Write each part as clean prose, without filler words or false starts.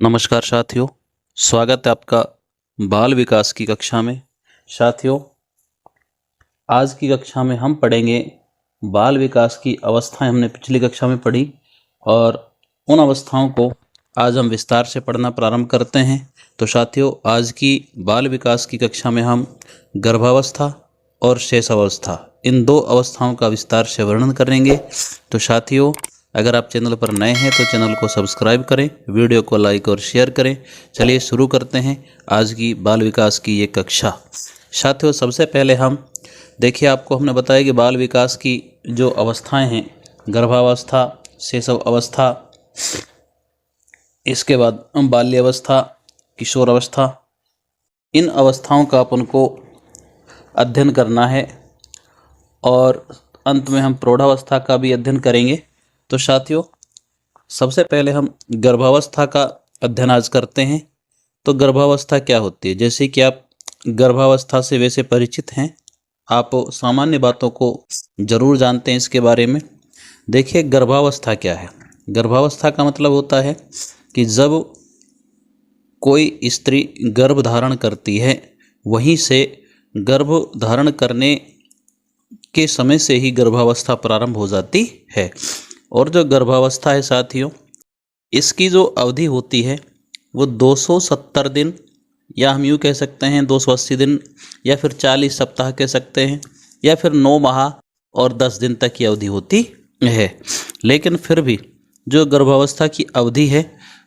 नमस्कार साथियों, स्वागत है आपका बाल विकास की कक्षा में। साथियों, आज की कक्षा में हम पढ़ेंगे बाल विकास की अवस्थाएं। हमने पिछली कक्षा में पढ़ी और उन अवस्थाओं को आज हम विस्तार से पढ़ना प्रारंभ करते हैं। तो साथियों, आज की बाल विकास की कक्षा में हम गर्भावस्था और शेषावस्था इन दो अवस्थाओं का विस्तार से वर्णन करेंगे। तो साथियों, अगर आप चैनल पर नए हैं तो चैनल को सब्सक्राइब करें, वीडियो को लाइक और शेयर करें। चलिए शुरू करते हैं आज की बाल विकास की ये कक्षा। साथियों, सबसे पहले हम देखिए, आपको हमने बताया कि बाल विकास की जो अवस्थाएं हैं, गर्भावस्था, शैशव अवस्था, इसके बाद बाल्यावस्था, किशोरावस्था, इन अवस्थाओं का अपन को अध्ययन करना है और अंत में हम प्रौढ़ावस्था का भी अध्ययन करेंगे। तो साथियों, सबसे पहले हम गर्भावस्था का अध्ययन आज करते हैं। तो गर्भावस्था क्या होती है? जैसे कि आप गर्भावस्था से वैसे परिचित हैं, आप सामान्य बातों को जरूर जानते हैं इसके बारे में। देखिए, गर्भावस्था क्या है? गर्भावस्था का मतलब होता है कि जब कोई स्त्री गर्भ धारण करती है, वहीं से गर्भ धारण करने के समय से ही गर्भावस्था प्रारंभ हो जाती है। और जो गर्भावस्था है साथियों, इसकी जो अवधि होती है वो 270 दिन, या हम यूँ कह सकते हैं 280 दिन, या फिर 40 सप्ताह कह सकते हैं, या फिर 9 माह और 10 दिन तक की अवधि होती है। लेकिन फिर भी जो गर्भावस्था की अवधि है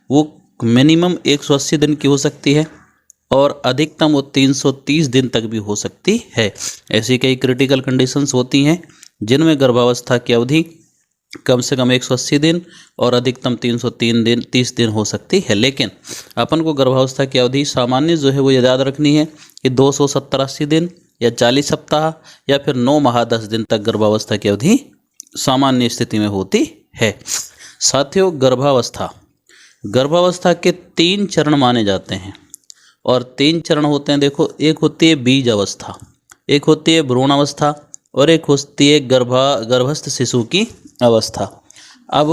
वो मिनिमम 180 दिन की हो सकती है और अधिकतम वो 330 दिन तक भी हो सकती है। ऐसी कई क्रिटिकल कंडीशंस होती हैं जिनमें गर्भावस्था की अवधि कम से कम 180 दिन और अधिकतम 303 दिन 30 दिन हो सकती है। लेकिन अपन को गर्भावस्था की अवधि सामान्य जो है वो याद रखनी है कि 270-80 दिन या 40 सप्ताह या फिर 9 माह 10 दिन तक गर्भावस्था की अवधि सामान्य स्थिति में होती है। साथियों, गर्भावस्था के 3 चरण माने जाते हैं और 3 चरण होते हैं। देखो, एक होती है बीज अवस्था, एक होती है भ्रूण अवस्था और एक होती है गर्भस्थ शिशु की अवस्था। अब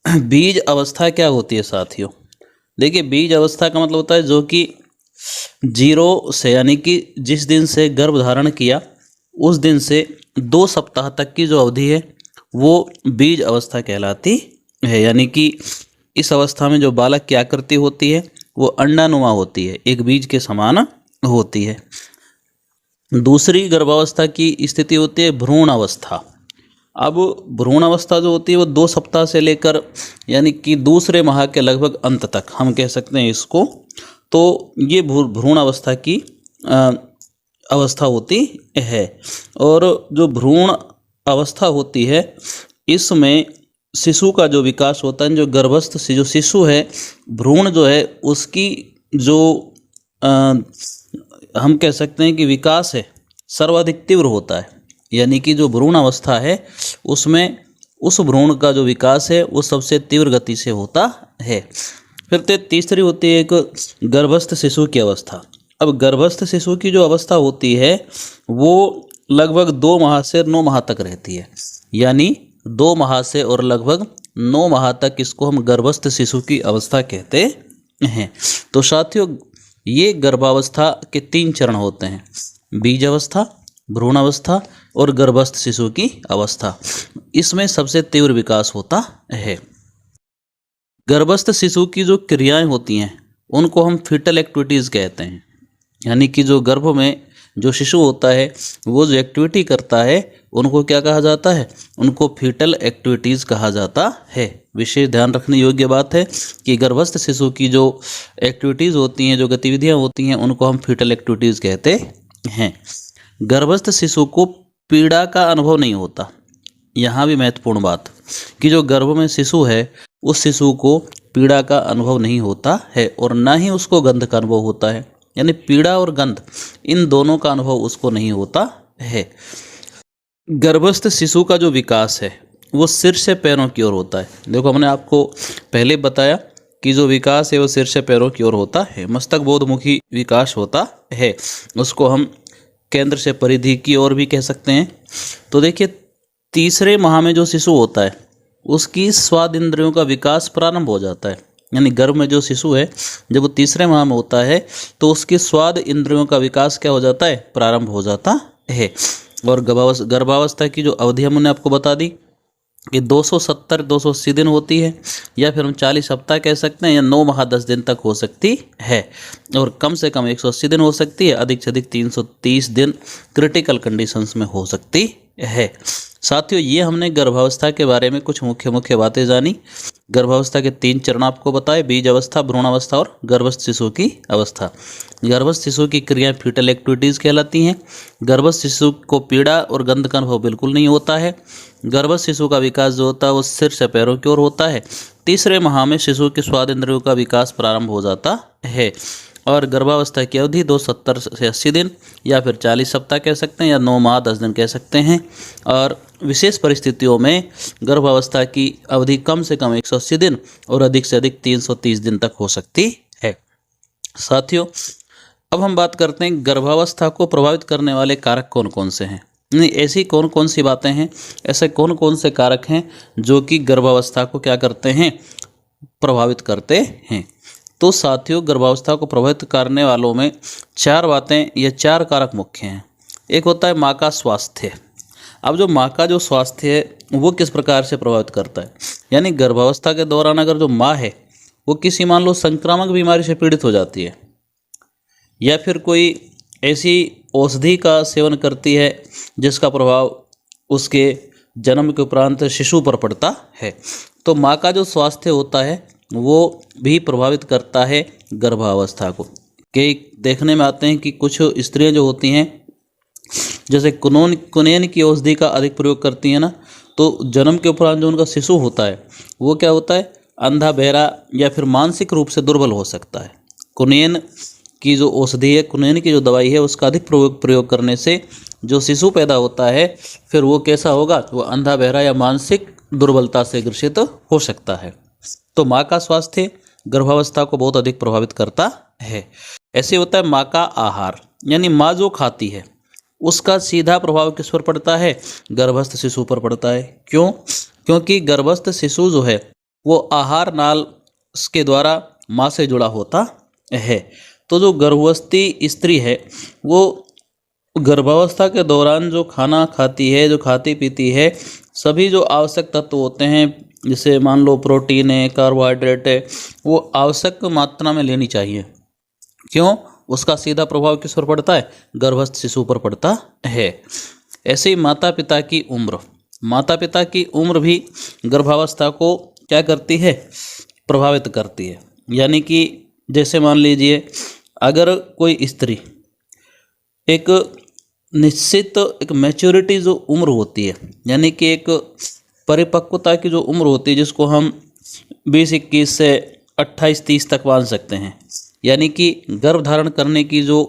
बीज अवस्था क्या होती है साथियों? देखिए, बीज अवस्था का मतलब होता है जो कि 0 से, यानी कि जिस दिन से गर्भ धारण किया उस दिन से 2 सप्ताह तक की जो अवधि है वो बीज अवस्था कहलाती है। यानी कि इस अवस्था में जो बालक की आकृति होती है वो अंडानुमा होती है, एक बीज के समान होती है। दूसरी गर्भावस्था की स्थिति होती है भ्रूण अवस्था। अब भ्रूण अवस्था जो होती है वो 2 सप्ताह से लेकर, यानी कि दूसरे माह के लगभग अंत तक हम कह सकते हैं इसको। तो ये भ्रूण अवस्था की अवस्था होती है। और जो भ्रूण अवस्था होती है इसमें शिशु का जो विकास होता है, जो गर्भस्थ जो शिशु है, भ्रूण जो है उसकी जो हम कह सकते हैं कि विकास है सर्वाधिक तीव्र होता है। यानी कि जो भ्रूण अवस्था है उसमें उस भ्रूण का जो विकास है वो सबसे तीव्र गति से होता है। फिर तीसरी होती है एक गर्भस्थ शिशु की अवस्था। अब गर्भस्थ शिशु की जो अवस्था होती है वो लगभग 2 माह से 9 माह तक रहती है। यानी 2 माह से और लगभग 9 माह तक इसको हम गर्भस्थ शिशु की अवस्था कहते हैं। तो साथियों, ये गर्भावस्था के 3 चरण होते हैं: बीज अवस्था, भ्रूण अवस्था और गर्भस्थ शिशु की अवस्था। इसमें सबसे तीव्र विकास होता है। गर्भस्थ शिशु की जो क्रियाएं होती हैं उनको हम फीटल एक्टिविटीज़ कहते हैं। यानी कि जो गर्भ में जो शिशु होता है वो जो एक्टिविटी करता है उनको क्या कहा जाता है? उनको फीटल एक्टिविटीज़ कहा जाता है। विशेष ध्यान रखने योग्य बात है कि गर्भस्थ शिशु की जो एक्टिविटीज़ होती हैं, जो गतिविधियां होती हैं, उनको हम फीटल एक्टिविटीज़ कहते हैं। गर्भस्थ शिशु को पीड़ा का अनुभव नहीं होता। यहाँ भी महत्वपूर्ण बात कि जो गर्भ में शिशु है उस शिशु को पीड़ा का अनुभव नहीं होता है और ना ही उसको गंध का अनुभव होता है। यानी पीड़ा और गंध इन दोनों का अनुभव उसको नहीं होता है। गर्भस्थ शिशु का जो विकास है वो सिर से पैरों की ओर होता है। देखो, हमने आपको पहले बताया कि जो विकास है वो सिर से पैरों की ओर होता है। मस्तक बोधमुखी विकास होता है, उसको हम केंद्र से परिधि की ओर भी कह सकते हैं। तो देखिए, तीसरे माह में जो शिशु होता है उसकी स्वाद इंद्रियों का विकास प्रारंभ हो जाता है। यानी गर्भ में जो शिशु है जब वो तीसरे माह में होता है तो उसकी स्वाद इंद्रियों का विकास क्या हो जाता है, प्रारंभ हो जाता है। और गर्भावस्था की जो अवधि हमने आपको बता दी कि 280 दिन होती है, या फिर हम 40 हफ्ता कह सकते हैं, या 9 माह 10 दिन तक हो सकती है, और कम से कम 180 दिन हो सकती है, अधिक से अधिक 330 दिन क्रिटिकल कंडीशंस में हो सकती है। साथियों, ये हमने गर्भावस्था के बारे में कुछ मुख्य मुख्य बातें जानी। गर्भावस्था के 3 चरण आपको बताए, बीज अवस्था, भ्रूणावस्था और गर्भस्थ शिशु की अवस्था। गर्भस्थ शिशु की क्रियाएं फीटल एक्टिविटीज़ कहलाती हैं। गर्भस्थ शिशु को पीड़ा और गंध का अनुभव बिल्कुल नहीं होता है। गर्भस्थ शिशु का विकास जो होता है वो सिर से पैरों की ओर होता है। तीसरे माह में शिशु के स्वाद इंद्रियों का विकास प्रारंभ हो जाता है। और गर्भावस्था की अवधि 270 से 80 दिन, या फिर 40 हफ्ता कह सकते हैं, या 9 माह 10 दिन कह सकते हैं। और विशेष परिस्थितियों में गर्भावस्था की अवधि कम से कम 180 दिन और अधिक से अधिक 330 दिन तक हो सकती है। साथियों, अब हम बात करते हैं गर्भावस्था को प्रभावित करने वाले कारक कौन कौन से हैं। नहीं, ऐसी कौन कौन सी बातें हैं, ऐसे कौन कौन से कारक हैं जो कि गर्भावस्था को क्या करते हैं, प्रभावित करते हैं। तो साथियों, गर्भावस्था को प्रभावित करने वालों में 4 बातें या 4 कारक मुख्य हैं। एक होता है माँ का स्वास्थ्य। अब जो माँ का जो स्वास्थ्य है वो किस प्रकार से प्रभावित करता है, यानी गर्भावस्था के दौरान अगर जो माँ है वो किसी मान लो संक्रामक बीमारी से पीड़ित हो जाती है, या फिर कोई ऐसी औषधि का सेवन करती है जिसका प्रभाव उसके जन्म के उपरांत शिशु पर पड़ता है, तो माँ का जो स्वास्थ्य होता है वो भी प्रभावित करता है गर्भावस्था को। कई देखने में आते हैं कि कुछ स्त्रियां जो होती हैं जैसे कुनेन की औषधि का अधिक प्रयोग करती हैं ना, तो जन्म के उपरांत जो उनका शिशु होता है वो क्या होता है, अंधा, बहरा या फिर मानसिक रूप से दुर्बल हो सकता है। कुनेन की जो औषधि है, कुनेन की जो दवाई है, उसका अधिक प्रयोग करने से जो शिशु पैदा होता है फिर वो कैसा होगा, वो अंधा, बहरा या मानसिक दुर्बलता से ग्रसित हो सकता है। तो माँ का स्वास्थ्य गर्भावस्था को बहुत अधिक प्रभावित करता है। ऐसे होता है माँ का आहार, यानी माँ जो खाती है उसका सीधा प्रभाव किस पर पड़ता है, गर्भस्थ शिशु पर पड़ता है। क्यों? क्योंकि गर्भस्थ शिशु जो है वो आहार नाल के द्वारा माँ से जुड़ा होता है। तो जो गर्भवती स्त्री है वो गर्भावस्था के दौरान जो खाना खाती है, जो खाती पीती है, सभी जो आवश्यक तत्व होते हैं, जैसे मान लो प्रोटीन है, कार्बोहाइड्रेट है, वो आवश्यक मात्रा में लेनी चाहिए। क्यों? उसका सीधा प्रभाव किस पर पड़ता है, गर्भस्थ शिशु पर पड़ता है। ऐसे ही माता पिता की उम्र, माता पिता की उम्र भी गर्भावस्था को क्या करती है, प्रभावित करती है। यानी कि जैसे मान लीजिए अगर कोई स्त्री एक निश्चित एक मैच्योरिटी जो उम्र होती है, यानी कि एक परिपक्वता की जो उम्र होती है जिसको हम 20-21 से 28-30 तक मान सकते हैं, यानी कि गर्भ धारण करने की जो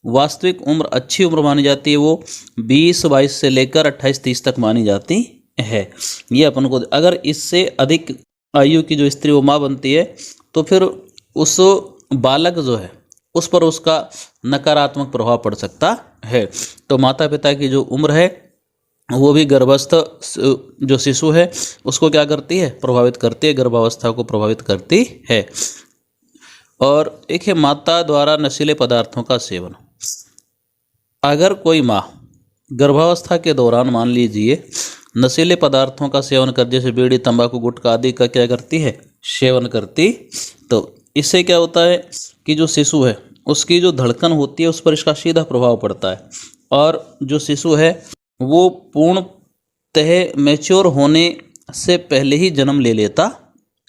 वास्तविक उम्र, अच्छी उम्र मानी जाती है वो 20-22 से लेकर 28-30 तक मानी जाती है। ये अपन को, अगर इससे अधिक आयु की जो स्त्री वो माँ बनती है तो फिर उस बालक जो है उस पर उसका नकारात्मक प्रभाव पड़ सकता है। तो माता पिता की जो उम्र है वो भी गर्भस्थ जो शिशु है उसको क्या करती है, प्रभावित करती है, गर्भावस्था को प्रभावित करती है। और एक है माता द्वारा नशीले पदार्थों का सेवन। अगर कोई माँ गर्भावस्था के दौरान मान लीजिए नशीले पदार्थों का सेवन कर, जैसे बीड़ी, तंबाकू, गुटखा आदि का क्या करती है, सेवन करती, तो इससे क्या होता है कि जो शिशु है उसकी जो धड़कन होती है उस पर इसका सीधा प्रभाव पड़ता है, और जो शिशु है वो पूर्णतः मैच्योर होने से पहले ही जन्म ले लेता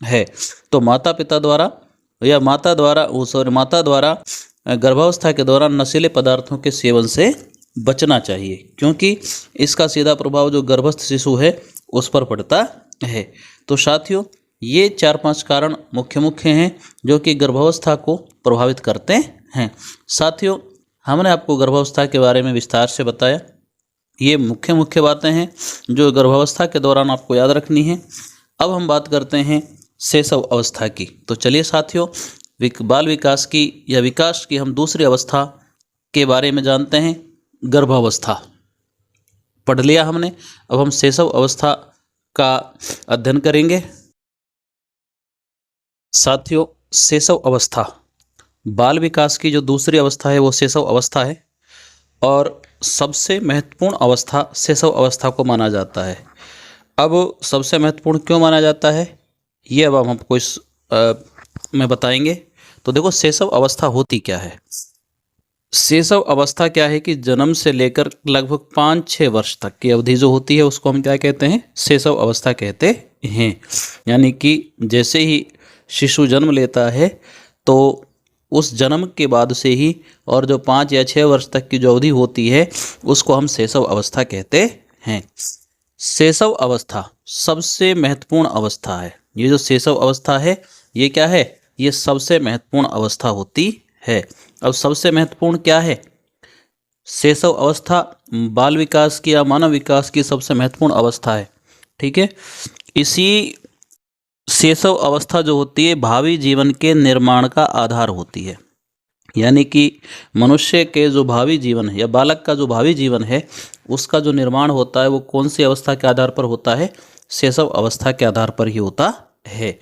है। तो माता द्वारा गर्भावस्था के दौरान नशीले पदार्थों के सेवन से बचना चाहिए, क्योंकि इसका सीधा प्रभाव जो गर्भस्थ शिशु है उस पर पड़ता है। तो साथियों, ये 4-5 कारण मुख्य हैं जो कि गर्भावस्था को प्रभावित करते हैं। साथियों, हमने आपको गर्भावस्था के बारे में विस्तार से बताया। ये मुख्य बातें हैं जो गर्भावस्था के दौरान आपको याद रखनी है। अब हम बात करते हैं शैशव अवस्था की। तो चलिए साथियों, बाल विकास की या विकास की हम दूसरी अवस्था के बारे में जानते हैं। गर्भावस्था पढ़ लिया हमने, अब हम शैशव अवस्था का अध्ययन करेंगे। साथियों, शैशव अवस्था बाल विकास की जो दूसरी अवस्था है वो शैशव अवस्था है और सबसे महत्वपूर्ण अवस्था शैशव अवस्था को माना जाता है। अब सबसे महत्वपूर्ण क्यों माना जाता है ये अब हम आपको इस में बताएंगे। तो देखो, शैशव अवस्था होती क्या है। शैशव अवस्था क्या है कि जन्म से लेकर लगभग 5-6 वर्ष तक की अवधि जो होती है उसको हम क्या कहते हैं, शैशव अवस्था कहते हैं। यानी कि जैसे ही शिशु जन्म लेता है तो उस जन्म के बाद से ही और जो 5 या 6 वर्ष तक की जो अवधि होती है उसको हम शैशव अवस्था कहते हैं। शैशव अवस्था सबसे महत्वपूर्ण अवस्था है। ये जो शैशव अवस्था है ये क्या है, ये सबसे महत्वपूर्ण अवस्था होती है। अब सबसे महत्वपूर्ण क्या है, शैशव अवस्था बाल विकास की या मानव विकास की सबसे महत्वपूर्ण अवस्था है। ठीक है, इसी शैशव अवस्था जो होती है भावी जीवन के निर्माण का आधार होती है। यानी कि मनुष्य के जो भावी जीवन है या बालक का जो भावी जीवन है उसका जो निर्माण होता है वो कौन सी अवस्था के आधार पर होता है, शैशव अवस्था के आधार पर ही होता है।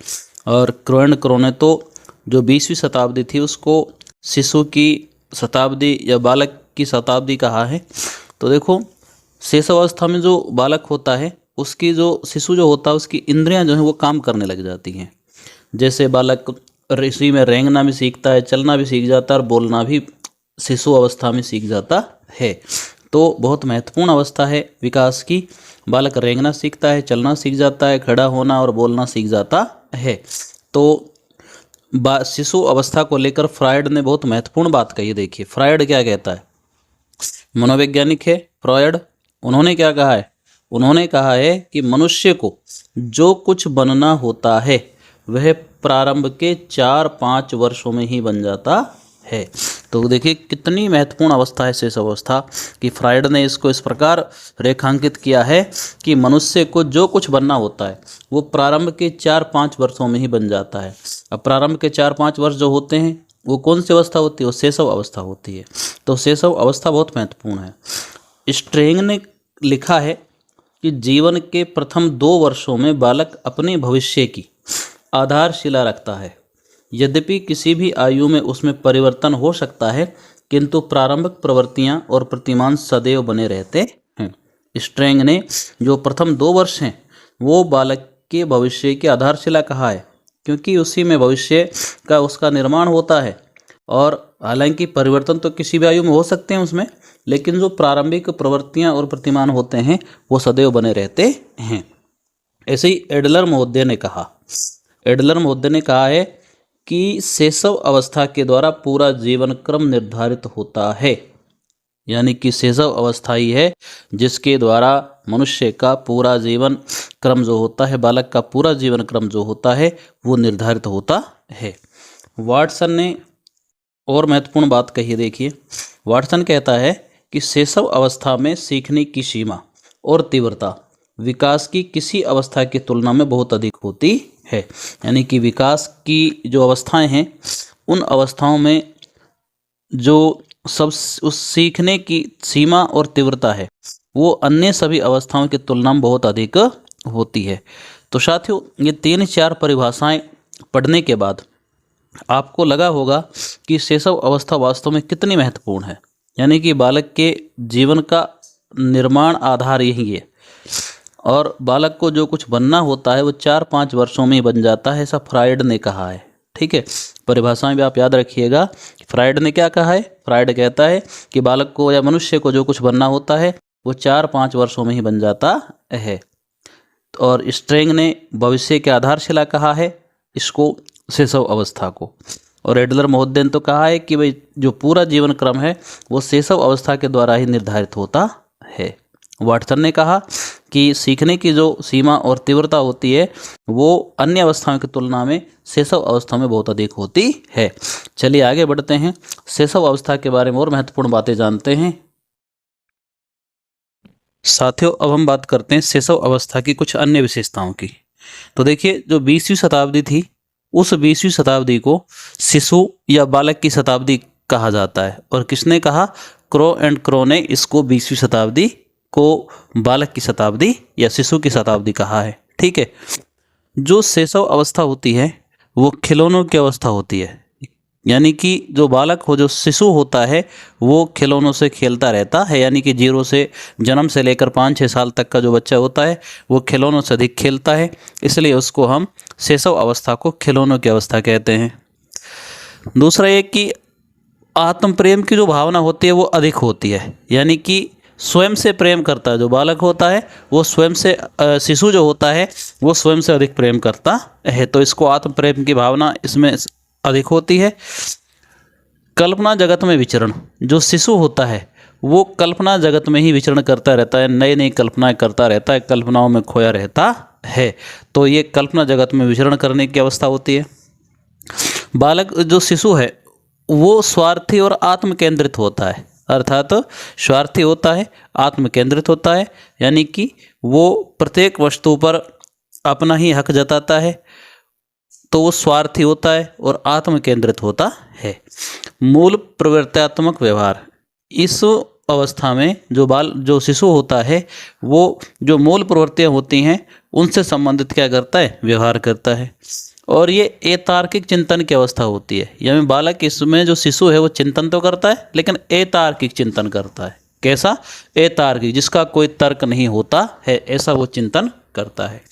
और क्रो ने तो जो 20वीं शताब्दी थी उसको शिशु की शताब्दी या बालक की शताब्दी कहा है। तो देखो, शैशव अवस्था में जो बालक होता है उसकी जो शिशु जो होता है उसकी इंद्रियां जो है वो काम करने लग जाती हैं। जैसे बालक ऋषि में रेंगना भी सीखता है, चलना भी सीख जाता है और बोलना भी शिशु अवस्था में सीख जाता है। तो बहुत महत्वपूर्ण अवस्था है विकास की। बालक रेंगना सीखता है, चलना सीख जाता है, खड़ा होना और बोलना सीख जाता है। तो शिशु अवस्था को लेकर फ्रायड ने बहुत महत्वपूर्ण बात कही। देखिए फ्रायड क्या कहता है, मनोवैज्ञानिक है फ्रायड। उन्होंने क्या कहा है, उन्होंने कहा है कि मनुष्य को जो कुछ बनना होता है वह प्रारंभ के 4-5 वर्षों में ही बन जाता है। तो देखिए कितनी महत्वपूर्ण अवस्था है शैशव अवस्था कि फ्रायड ने इसको इस प्रकार रेखांकित किया है कि मनुष्य को जो कुछ बनना होता है वो प्रारंभ के 4-5 वर्षों में ही बन जाता है। अब प्रारंभ के 4-5 वर्ष जो होते हैं वो कौन सी अवस्था होती है, वो शैशव अवस्था होती है। तो शैशव अवस्था बहुत महत्वपूर्ण है। स्ट्रेंग ने लिखा है कि जीवन के प्रथम 2 वर्षों में बालक अपने भविष्य की आधारशिला रखता है। यद्यपि किसी भी आयु में उसमें परिवर्तन हो सकता है किंतु प्रारंभिक प्रवृत्तियां और प्रतिमान सदैव बने रहते हैं। स्ट्रेंग ने जो प्रथम 2 वर्ष हैं वो बालक के भविष्य की आधारशिला कहा है, क्योंकि उसी में भविष्य का उसका निर्माण होता है। और हालांकि परिवर्तन तो किसी भी आयु में हो सकते हैं उसमें, लेकिन जो प्रारंभिक प्रवृत्तियां और प्रतिमान होते हैं वो सदैव बने रहते हैं। ऐसे ही एडलर महोदय ने कहा है कि शैशव अवस्था के द्वारा पूरा जीवन क्रम निर्धारित होता है। यानी कि शैशव अवस्था ही है जिसके द्वारा मनुष्य का पूरा जीवन क्रम जो होता है, बालक का पूरा जीवन क्रम जो होता है वो निर्धारित होता है। वाटसन ने और महत्वपूर्ण बात कही है। देखिए वाटसन कहता है कि शैशव अवस्था में सीखने की सीमा और तीव्रता विकास की किसी अवस्था की तुलना में बहुत अधिक होती है। यानी कि विकास की जो अवस्थाएं हैं उन अवस्थाओं में जो सब उस सीखने की सीमा और तीव्रता है वो अन्य सभी अवस्थाओं की तुलना में बहुत अधिक होती है। तो साथियों, ये 3-4 परिभाषाएं पढ़ने के बाद आपको लगा होगा कि शैशव अवस्था वास्तव में कितनी महत्वपूर्ण है। यानी कि बालक के जीवन का निर्माण आधार यही है और बालक को जो कुछ बनना होता है वो 4-5 वर्षों में ही बन जाता है, ऐसा फ्रायड ने कहा है। ठीक है, परिभाषाएं भी आप याद रखिएगा। फ्रायड ने क्या कहा है, फ्रायड कहता है कि बालक को या मनुष्य को जो कुछ बनना होता है वो 4-5 वर्षों में ही बन जाता है। और स्ट्रेंग ने भविष्य के आधारशिला कहा है इसको, शैशव अवस्था को। और एडलर महोदय ने तो कहा है कि भाई जो पूरा जीवन क्रम है वो शैशव अवस्था के द्वारा ही निर्धारित होता है। वाटसन ने कहा कि सीखने की जो सीमा और तीव्रता होती है वो अन्य अवस्थाओं की तुलना में शैशव अवस्था में बहुत अधिक होती है। चलिए आगे बढ़ते हैं, शैशव अवस्था के बारे में और महत्वपूर्ण बातें जानते हैं। साथियों, अब हम बात करते हैं शैशव अवस्था की कुछ अन्य विशेषताओं की। तो देखिए, जो 20वीं शताब्दी थी उस 20वीं शताब्दी को शिशु या बालक की शताब्दी कहा जाता है। और किसने कहा, क्रो ने इसको 20वीं शताब्दी को बालक की शताब्दी या शिशु की शताब्दी कहा है। ठीक है, जो शैशव अवस्था होती है वो खिलौनों की अवस्था होती है। यानी कि जो बालक हो, जो शिशु होता है, वो खिलौनों से खेलता रहता है। यानी कि 0 से जन्म से लेकर 5-6 साल तक का जो बच्चा होता है वो खिलौनों से अधिक खेलता है, इसलिए उसको हम शैशव अवस्था को खिलौनों की अवस्था कहते हैं। दूसरा ये कि आत्म प्रेम की जो भावना होती है वो अधिक होती है। यानी कि स्वयं से प्रेम करता है जो बालक होता है, वो स्वयं से, शिशु जो होता है वो स्वयं से अधिक प्रेम करता है, तो इसको आत्म प्रेम की भावना इसमें अधिक होती है। कल्पना जगत में विचरण, जो शिशु होता है वो कल्पना जगत में ही विचरण करता रहता है, नई नई कल्पनाएं करता रहता है, कल्पनाओं में खोया रहता है, तो ये कल्पना जगत में विचरण करने की अवस्था होती है। बालक जो शिशु है वो स्वार्थी और आत्म केंद्रित होता है, अर्थात स्वार्थी होता है, आत्म केंद्रित होता है। यानी कि वो प्रत्येक वस्तु पर अपना ही हक जताता है, तो वो स्वार्थी होता है और आत्म केंद्रित होता है। मूल प्रवृत्त्यात्मक व्यवहार, इस अवस्था में जो शिशु होता है वो जो मूल प्रवृत्तियाँ होती हैं उनसे संबंधित क्या करता है, व्यवहार करता है। और ये अतार्किक चिंतन की अवस्था होती है। यानी बालक, इसमें जो शिशु है वो चिंतन तो करता है लेकिन अतार्किक चिंतन करता है। कैसा? अतार्किक, जिसका कोई तर्क नहीं होता है, ऐसा वो चिंतन करता है।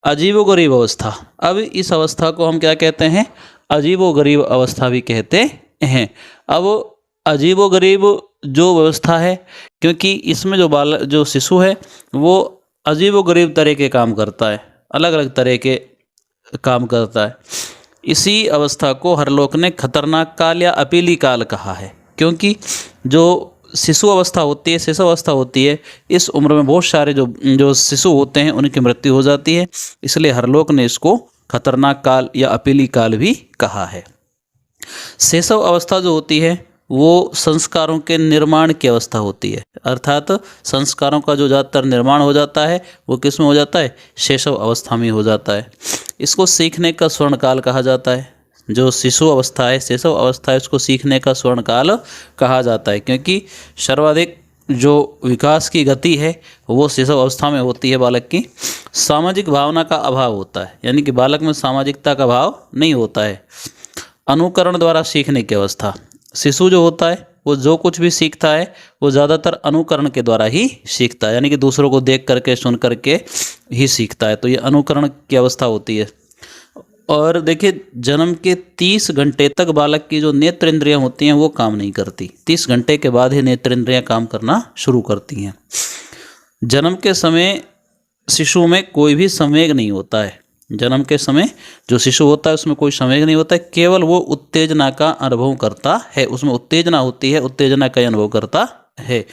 अजीबोगरीब अवस्था, अब इस अवस्था को हम क्या कहते हैं? अजीबोगरीब अवस्था भी कहते हैं। अब अजीबोगरीब जो व्यवस्था है, क्योंकि इसमें जो शिशु है वो अजीबोगरीब तरह के काम करता है, अलग अलग तरह के काम करता है। इसी अवस्था को हरलोक ने खतरनाक काल या अपीली काल कहा है, क्योंकि जो शिशु अवस्था होती है, शिशु अवस्था होती है, इस उम्र में बहुत सारे जो शिशु होते हैं उनकी मृत्यु हो जाती है, इसलिए हरलोक ने इसको खतरनाक काल या अपीली काल भी कहा है। शैशव अवस्था जो होती है वो संस्कारों के निर्माण की अवस्था होती है, अर्थात संस्कारों का जो ज़्यादातर निर्माण हो जाता है वो किस में हो जाता है? शैशव अवस्था में हो जाता है। इसको सीखने का स्वर्णकाल कहा जाता है। जो शिशु अवस्था है, शैशव अवस्था है, उसको सीखने का स्वर्णकाल कहा जाता है, क्योंकि सर्वाधिक जो विकास की गति है वो शैशव अवस्था में होती है बालक की। सामाजिक भावना का अभाव होता है, यानी कि बालक में सामाजिकता का भाव नहीं होता है। अनुकरण द्वारा सीखने की अवस्था, शिशु जो होता है वो जो कुछ भी सीखता है वो ज़्यादातर अनुकरण के द्वारा ही सीखता है, यानी कि दूसरों को देख करके, सुन करके ही सीखता है, तो ये अनुकरण की अवस्था होती है। और देखिए, जन्म के 30 घंटे तक बालक की जो नेत्र इंद्रियाँ होती हैं वो काम नहीं करती। 30 घंटे के बाद ही नेत्र इंद्रियाँ काम करना शुरू करती हैं। जन्म के समय शिशु में कोई भी संवेग नहीं होता है। जन्म के समय जो शिशु होता है उसमें कोई संवेग नहीं होता है, केवल वो उत्तेजना का अनुभव करता है। उसमें उत्तेजना होती है, उत्तेजना का अनुभव करता है।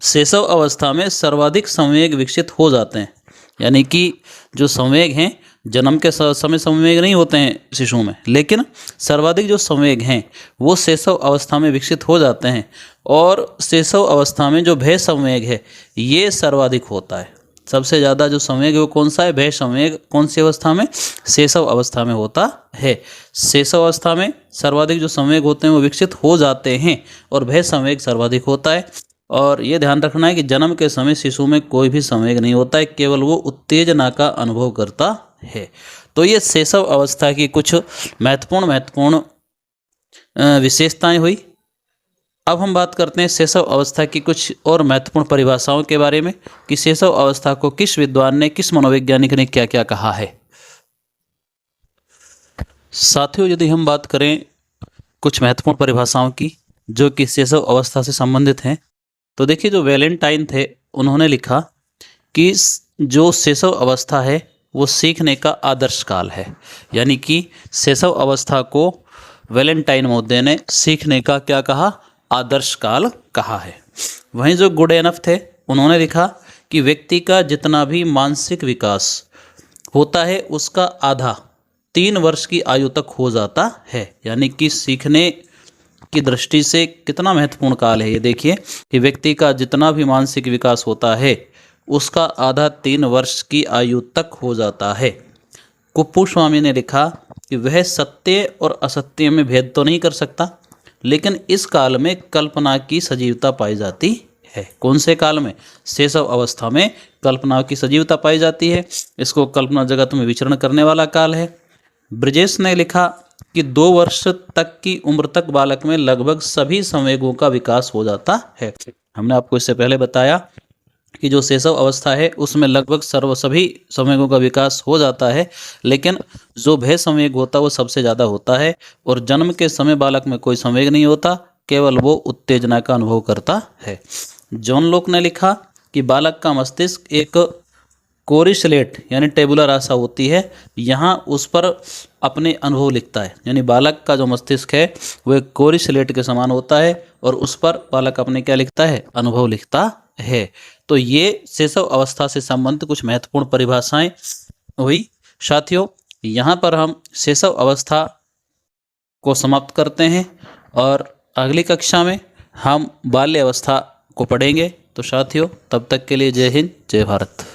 शैशव अवस्था में सर्वाधिक संवेग विकसित हो जाते हैं, यानी कि जो संवेग हैं, जन्म के समय संवेग नहीं होते हैं शिशु में, लेकिन सर्वाधिक जो संवेग हैं वो शैशव अवस्था में विकसित हो जाते हैं। और शैशव अवस्था में जो भय संवेग है ये सर्वाधिक होता है। सबसे ज़्यादा जो संवेग है वो कौन सा है? भय संवेग। कौन सी अवस्था में? शैशव अवस्था में होता है। शैशव अवस्था में सर्वाधिक जो संवेग होते हैं वो विकसित हो जाते हैं और भय संवेग सर्वाधिक होता है। और ये ध्यान रखना है कि जन्म के समय शिशु में कोई भी संवेग नहीं होता है, केवल वो उत्तेजना का अनुभव करता है। तो ये शैशव अवस्था की कुछ महत्वपूर्ण विशेषताएं हुई। अब हम बात करते हैं शैशव अवस्था की कुछ और महत्वपूर्ण परिभाषाओं के बारे में, कि शैशव अवस्था को किस विद्वान ने, किस मनोवैज्ञानिक ने क्या क्या कहा है। साथियों, यदि हम बात करें कुछ महत्वपूर्ण परिभाषाओं की जो कि शैशव अवस्था से संबंधित हैं, तो देखिए, जो वैलेंटाइन थे उन्होंने लिखा कि जो शैशव अवस्था है वो सीखने का आदर्श काल है। यानी कि शैशव अवस्था को वैलेंटाइन महोदय ने सीखने का क्या कहा? आदर्श काल कहा है। वहीं जो गुडेनफ थे उन्होंने लिखा कि व्यक्ति का जितना भी मानसिक विकास होता है उसका आधा 3 वर्ष की आयु तक हो जाता है। यानी कि सीखने की दृष्टि से कितना महत्वपूर्ण काल है ये देखिए, कि व्यक्ति का जितना भी मानसिक विकास होता है उसका आधा 3 वर्ष की आयु तक हो जाता है। कुप्पुस्वामी ने लिखा कि वह सत्य और असत्य में भेद तो नहीं कर सकता, लेकिन इस काल में कल्पना की सजीवता पाई जाती है। कौन से काल में? शैशव अवस्था में कल्पना की सजीवता पाई जाती है। इसको कल्पना जगत में विचरण करने वाला काल है। ब्रजेश ने लिखा कि 2 वर्ष तक की उम्र तक बालक में लगभग सभी संवेगों का विकास हो जाता है। हमने आपको इससे पहले बताया कि जो शैशव अवस्था है उसमें लगभग सभी संवेगों का विकास हो जाता है, लेकिन जो भय संवेग होता है वो सबसे ज़्यादा होता है। और जन्म के समय बालक में कोई संवेग नहीं होता, केवल वो उत्तेजना का अनुभव करता है। जॉन लोक ने लिखा कि बालक का मस्तिष्क एक कोरी स्लेट यानी टेबुलर आसा होती है, यहाँ उस पर अपने अनुभव लिखता है। यानी बालक का जो मस्तिष्क है वो एक कोरी स्लेट के समान होता है और उस पर बालक अपने क्या लिखता है, अनुभव लिखता है। तो ये शैशव अवस्था से संबंधित कुछ महत्वपूर्ण परिभाषाएं हुई। साथियों, यहाँ पर हम शैशव अवस्था को समाप्त करते हैं और अगली कक्षा में हम बाल्य अवस्था को पढ़ेंगे। तो साथियों, तब तक के लिए जय हिंद, जय भारत।